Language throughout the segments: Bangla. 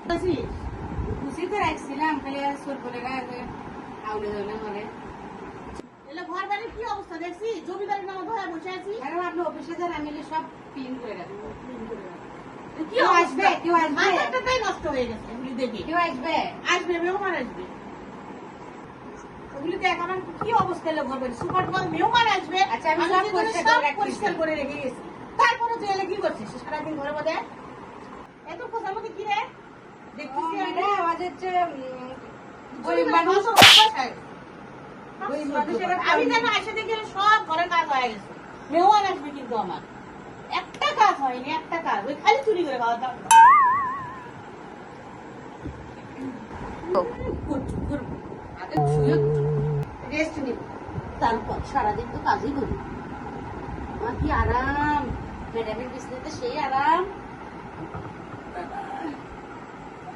খুশি তো রাখছিলাম খালি আর সোর করে আউলে ধরলে ঘরে ঘর বাড়ির কি অবস্থা দেখছি জমিদারের নামে ধরে বসে আছি। আর আপনি অফিসে যান আমি সব ক্লিন করে রাখবো। কি আসবে কেউ আসবে মাথাটাই নষ্ট হয়ে গেছে এগুলি দেখে। কেউ আসবে আসবে মেহমান আসবে ওগুলি দেখ আমার কি অবস্থা হলো ঘর বাড়ি সুপার টুপার মেহমান আসবে। আচ্ছা আমি সব পরিষ্কার করে রেখে গেছি তারপরে তুই এলে কি করছিস সারাদিন ঘরের মধ্যে এত খোঁজার মধ্যে কি রে দেখতেছি আওয়াজ হচ্ছে আমি যেন এসে দেখি সব ঘরের কাজ হয়ে গেছে মেহমান আসবে কিন্তু আমার একটা কাজ হয়নি একটা কাজ ওই খালি চুরি করে খাওয়া দাওয়া রেস্ট নিব তারপর সারাদিন তো কাজই করি আমার কি আরাম ম্যাডামের বিছনাতে সেই আরাম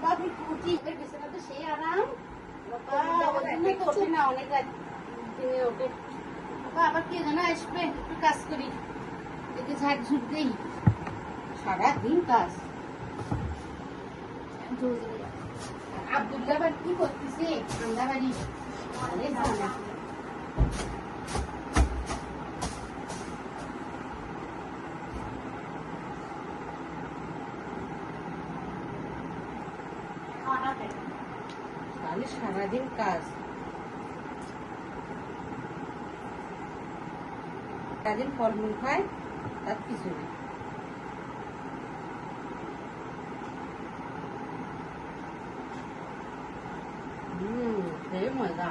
বাবি কুটির বিছনাতে সেই আরাম ওঠে না অনেক রাত দিনে ওঠে আবার কে যেন আসবে একটু কাজ করি এতে ঝাড় ঝুট দেই সারাদিন কাজ আব্দুল্লাহ আবার কি করতেছে ঠান্ডা বাড়ি জানা সারাদিন কাজ সারাদিন ফলমূল খায় তার কিছু নেই মজা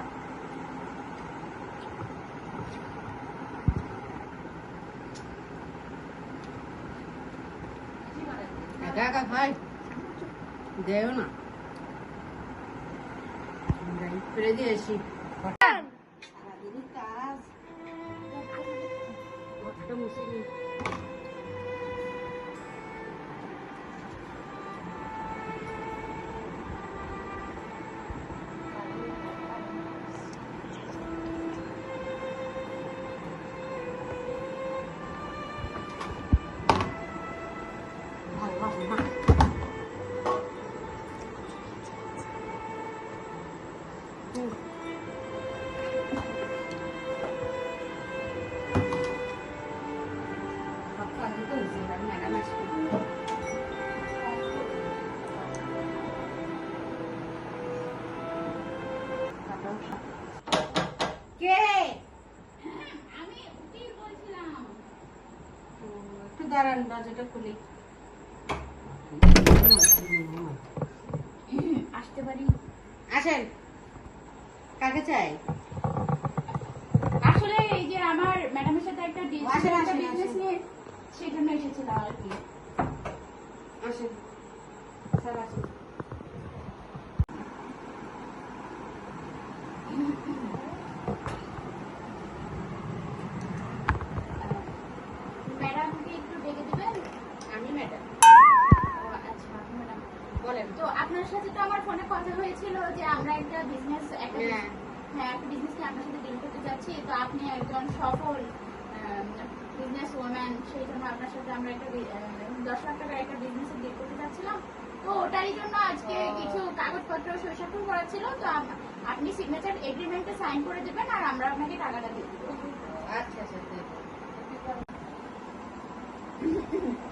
একা একা খাই দেও না ফিরে দিয়ে আসি সারাদিনই কাজ ঘরটা মুছে নিই দাঁড়ান দরজাটা খুলি আসতে পারি আসেন কাকে চাই আসলে এই যে আমার ম্যাডামের সাথে একটা বিজনেস নিয়ে সেই জন্য এসেছিলাম আর কি আসেন স্যার আসেন ম্যাডামকে একটু ডেকে দিবেন আমি ম্যাডাম আচ্ছা ম্যাডাম বলেন তো আপনার সাথে তো আমার ফোনে কথা হয়েছিল যে আমরা একটা বিজনেস একটা বিজনেস নিয়ে আপনার সাথে ডিল করতে যাচ্ছি তো আপনি একজন সফল বিজনেস ওম্যান সেই জন্য আপনার সাথে আমরা একটা 10 লাখ টাকার একটা বিজনেসে ডিল করতে যাচ্ছিলাম তো ওটারই জন্য আজকে কিছু কাগজপত্র সই করা ছিল তো আপনি সিগনেচার এগ্রিমেন্টে সাইন করে দেবেন আর আমরা আপনাকে টাকাটা দিয়ে দেবো। আচ্ছা আচ্ছা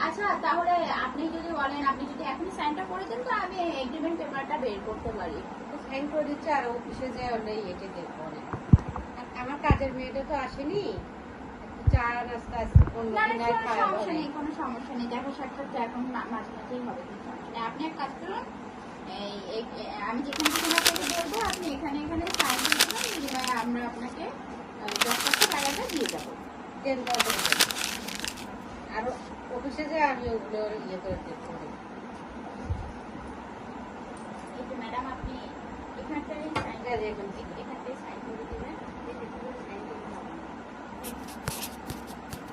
আচ্ছা তাহলে আপনি যদি বলেন আপনি যদি এখনই সাইনটা করে দেন তো আমি এগ্রিমেন্ট পেপারটা বের করতে পারি। সাইন করে দিচ্ছে আর অফিসে যায় ওটাই এটে দেখবো আমার কাজের মেয়েটা তো আসেনি চা নাস্তা সমস্যা নেই কোনো সমস্যা নেই দেখা সাক্ষাৎ তো এখন মাঝে মাঝেই হবে আপনি এক কাজ করুন আমি যেখানে আপনাকে বলবো আপনি এখানে সাইন করে দেবেন আমরা আপনাকে 10 লাখ টাকাটা দিয়ে যাবো আর অফিসে যে আমি ওগুলো ইয়ে করে দেখতে ম্যাডাম আপনি এখানটাই সাইন করে দেবেন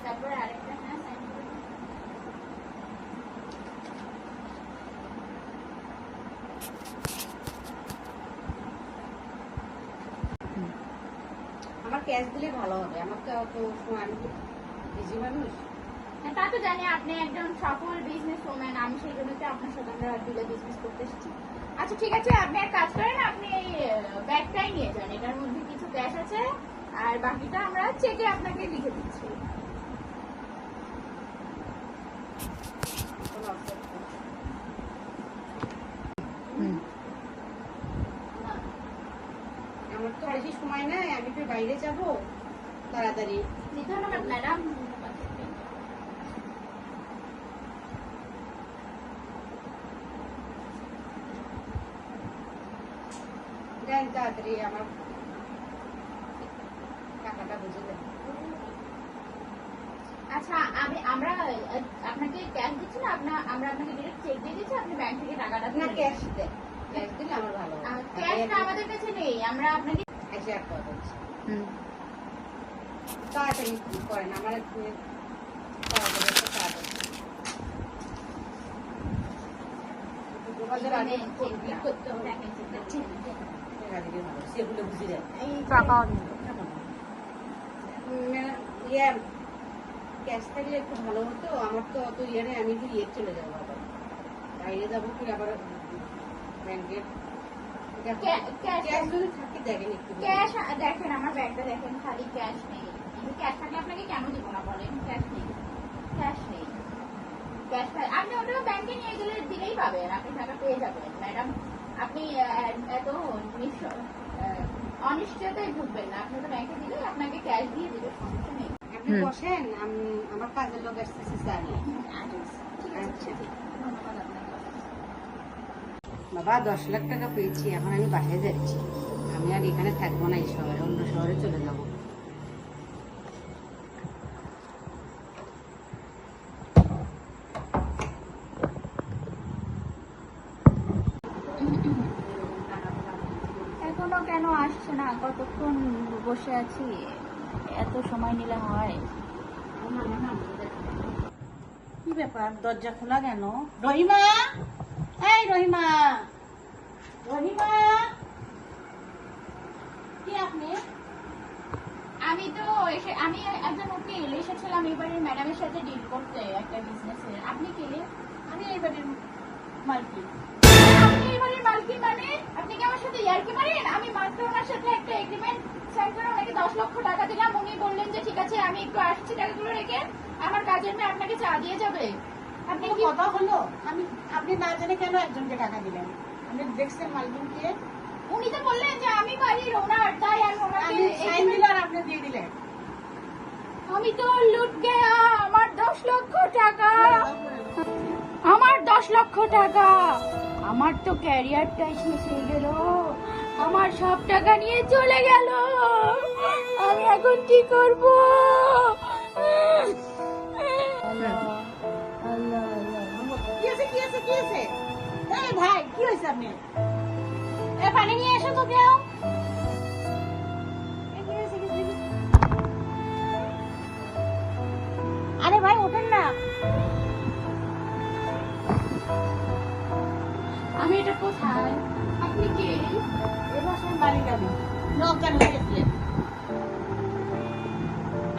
তারপরে আরেকটা সাইন করে দেবেন আমার ক্যাশ দিলে ভালো হবে আমার তো অত সময় আমি বিজি মানুষ তা তো জানি আপনি একজন সফল বিজনেস ওম্যান, আমি সেই জন্য তো আপনার সাথে আমরা ডিলে বিজনেস করতে এসেছি। আচ্ছা ঠিক আছে, আপনি এক কাজ করেন, আপনি এই ব্যাগটাই নিয়ে যান, এটার মধ্যে কিছু ক্যাশ আছে আর বাকিটা আমরা চেকে আপনাকে লিখে দিচ্ছি। আমার তো বেশি সময় নাই, আমি একটু বাইরে যাব তাড়াতাড়ি। ধন্যবাদ ম্যাডাম। দেন তাড়াতাড়ি আমার টাকাটা বুঝে দেন। আচ্ছা আমরা আপনাকে ক্যাশ দিচ্ছি না, আমরা আপনাকে ডিরেক্ট চেক দিয়ে দিচ্ছি, আপনি ব্যাংক থেকে টাকাটা না ক্যাশ দেন, ক্যাশ দিলে আমার ভালো হয়। ক্যাশটা আমাদের কাছে নেই, আমরা আপনাকে এসে এক কথা বলছি। তাড়াতাড়ি করেন, আমার একটু তাড়াতাড়ি তাড়াতাড়ি যোগাযোগ আগে করতে হবে। সেগুলো বুঝে দেন। ইয়ে ক্যাশ থাকলে একটু ভালো হতো, আমার তো অত ইয়ে নেই, আমি একটু ইয়ে চলে যাবো, আবার বাইরে যাবো কি আবার ব্যাংকের ক্যাশ যদি থাকে দেখেন একটু। ক্যাশ দেখেন, আমার ব্যাগটা দেখেন, খালি ক্যাশ নেই। ক্যাশ থাকলে আপনাকে কেন দিব না বলেন? ক্যাশ নেই, ক্যাশ নেই, ক্যাশ আপনি ওটা ব্যাংকে নিয়ে গেলে দিলেই পাবেন, আপনি টাকা পেয়ে যাবেন ম্যাডাম। আপনি এত অনিশ্চয়তায় ভুগবেন না, আপনি তো ব্যাংকে দিলে আপনাকে ক্যাশ দিয়ে দেবে, সমস্যা নেই। আপনি বসেন, আমার কাজের লোক আসতেছে স্যার। ঠিক আছে, ধন্যবাদ আপনাকে। বাবা 10 লাখ টাকা পেয়েছি, এখন আমি বাসায় যাচ্ছি, আমি আর এখানে থাকবো না, এই শহরে অন্য শহরে চলে যাবো। এখনো কেন আসছে না? কতক্ষণ বসে আছি, এত সময় নিলে হয়? কি ব্যাপার, দরজা খোলা কেন? রহিমা, এই রহিমা, রহিমা, কি আপনি? আমি তো আমি একজন উকিল, এসেছিলাম এবারে ম্যাডামের সাথে ডিল করতে একটা বিজনেসের। আপনি কে? আমি এই বাড়ির মালকিন। আপনি এবারের মালকিন মানে? আপনি কি আমার সাথে ইয়ার্কি মারেন? আমি মাত্র ওনার সাথে একটা এগ্রিমেন্ট সাইন করে ওনাকে 10 লক্ষ টাকা দিলাম, উনি বললেন যে ঠিক আছে আমি একটু আসছি, টাকাগুলো রেখে আমার কাজের মেয়ে আপনাকে চা দিয়ে যাবে। আপনি কি কথা হলো? আপনি না জেনে কেন একজনকে টাকা দিলেন? আপনি দেখছেন মালকিনকে? উনি তো বললেন যে আমি বাড়ির ওনার, তাই আমি ওনাকে সাইন দিলে আর আপনি দিয়ে দিলেন। আমি তো লুট গেয়া, আমার 10 লক্ষ টাকা, আমার 10 লক্ষ টাকা, আমার তো ক্যারিয়ারটাই শেষ হয়ে গেল, আমার সব টাকা নিয়ে চলে গেল, আমি এখন কি করব? কি আছে, কি আছে, কি আছে? এই ভাই, কি হয়েছে আপনি? পানি নিয়ে এসো তো কেউ। আরে ভাই ওঠেন না। আমি এটা কোথায়? আপনি কে? এবার বাড়ি যাবো, লোক কেন হয়েছিলেন?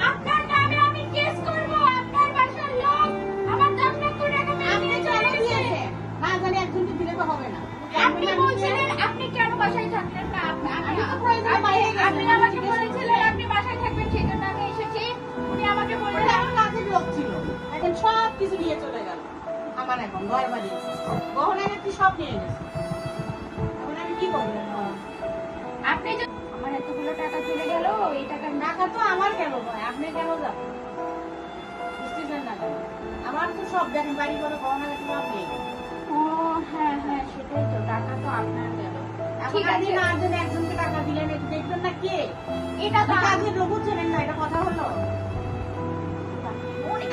আপনার নামে আমি কেস করব, আপনার বাসার লোক আমার 10 লক্ষ টাকা নিয়ে চলে গেছে। না জানি একজনকে দিলে তো হবে না। আপনি বলছিলেন আপনি কেন বাসায় থাকলেন না? আমি তো প্রয়োজনে বাইরে গেছি। আপনি আমাকে বলেছিলেন আপনি বাসায় থাকবেন, সেজন্য আমি এসেছি। উনি আমাকে বললেন আমার কাজের লোক ছিল, এখন সব কিছু নিয়ে চলে গেল। আমার এখন ঘর বাড়ি গহনা গাটি সব নিয়ে গেছে। এখন আমি কি করবো? আপনি যদি আমার এতগুলো টাকা চলে গেল, এই টাকার টাকা তো আমার কেন নয়, আপনি কেন যাবেন? বুঝতেছেন না কেন? আমার তো সব দেখেন বাড়ি করে গহনা গাটি সব নিয়ে গেছে। ও হ্যাঁ হ্যাঁ, সেটাই তো, টাকা তো আপনার গেল। ঠিক আপনি আছে, না জেনে একজনকে টাকা দিলেন, এটা দেখবেন না কে? এটা তো কাজের লোক বুঝছেন না, এটা কথা হলো?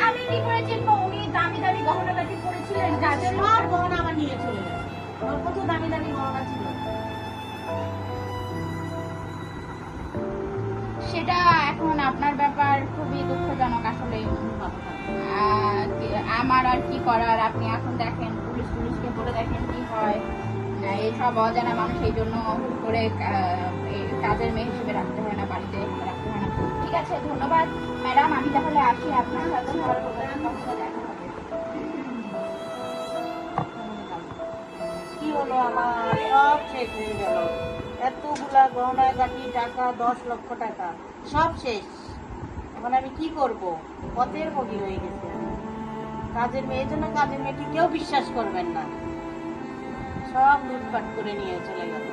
আমি কি করে চিনবো? উনি দামি দামি গহনা গাটি পরেছিলেন, কাজের লোক। সব গহনা আমার নিয়ে চলে গেছে। আমার কত দামি দামি গহনা ছিল। সেটা এখন আপনার ব্যাপার, খুবই দুঃখজনক আসলে। আমার আর কি করার, আপনি এখন দেখেন পুলিশকে বলে দেখেন কি হয়। এইসব অজানা মানুষ এই জন্য হুট করে এই কাজের মেয়ে হিসেবে রাখতে হয় না, বাড়িতে রাখতে হয় না। ঠিক আছে, ধন্যবাদ ম্যাডাম। আমি তাহলে আসি আপনার সাথে, আবার কখনো দেখা হবে। কি হলো আমার, সব শেষ হয়ে গেল। এতগুলা গহনা গাটি টাকা, 10 লক্ষ টাকা সব শেষ। এখন আমি কি করব? পথের ফকির হয়ে গেছে আমি। কাজের মেয়ে, এই জন্য কাজের মেয়েটি কেউ বিশ্বাস করবেন না, সব লুটপাট করে নিয়ে চলে গেল।